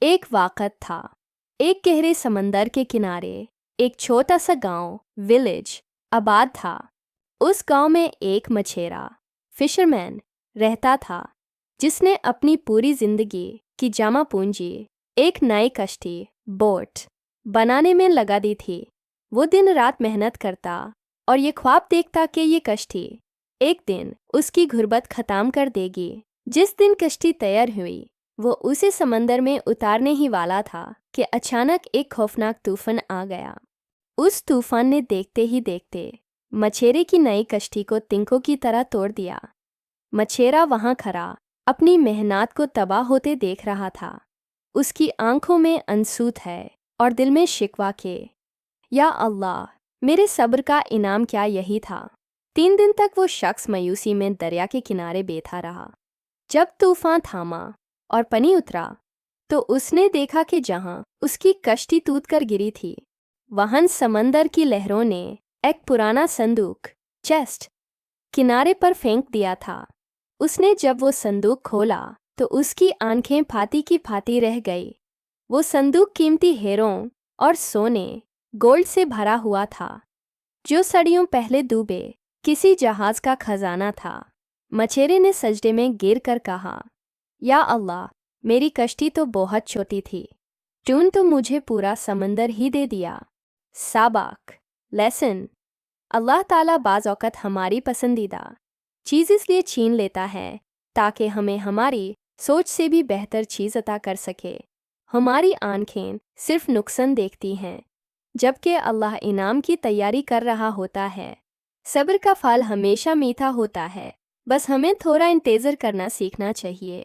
एक वक्त था। एक गहरे समंदर के किनारे एक छोटा सा गांव विलेज आबाद था। उस गांव में एक मछेरा फिशरमैन रहता था, जिसने अपनी पूरी जिंदगी की जमा पूंजी एक नई कश्ती बोट बनाने में लगा दी थी। वो दिन रात मेहनत करता और ये ख्वाब देखता कि ये कश्ती एक दिन उसकी गुर्बत खत्म कर देगी। जिस दिन कश्ती तैयार हुई, वो उसे समंदर में उतारने ही वाला था कि अचानक एक खौफनाक तूफान आ गया। उस तूफान ने देखते ही देखते मछेरे की नई कश्ती को तिनकों की तरह तोड़ दिया। मछेरा वहां खड़ा अपनी मेहनत को तबाह होते देख रहा था। उसकी आंखों में आंसू थे और दिल में शिकवा के, या अल्लाह, मेरे सब्र का इनाम क्या यही था। 3 दिन तक वो शख्स मायूसी में दरिया के किनारे बैठा रहा। जब तूफान थामा और पानी उतरा तो उसने देखा कि जहां उसकी कश्ती टूट कर गिरी थी, वहां समंदर की लहरों ने एक पुराना संदूक चेस्ट किनारे पर फेंक दिया था। उसने जब वो संदूक खोला तो उसकी आंखें फाती की फाती रह गई। वो संदूक कीमती हीरों और सोने गोल्ड से भरा हुआ था, जो सदियों पहले डूबे किसी जहाज का खजाना था। मछेरे ने सजदे में गिर कर कहा, या अल्लाह, मेरी कश्ती तो बहुत छोटी थी, तूने तो मुझे पूरा समंदर ही दे दिया। साबाक लेसन, अल्लाह ताला बाज़ औक़त हमारी पसंदीदा चीज़ इसलिए छीन लेता है ताकि हमें हमारी सोच से भी बेहतर चीज़ अता कर सके। हमारी आंखें सिर्फ नुकसान देखती हैं, जबकि अल्लाह इनाम की तैयारी कर रहा होता है। सब्र का फल हमेशा मीठा होता है, बस हमें थोड़ा इंतज़ार करना सीखना चाहिए।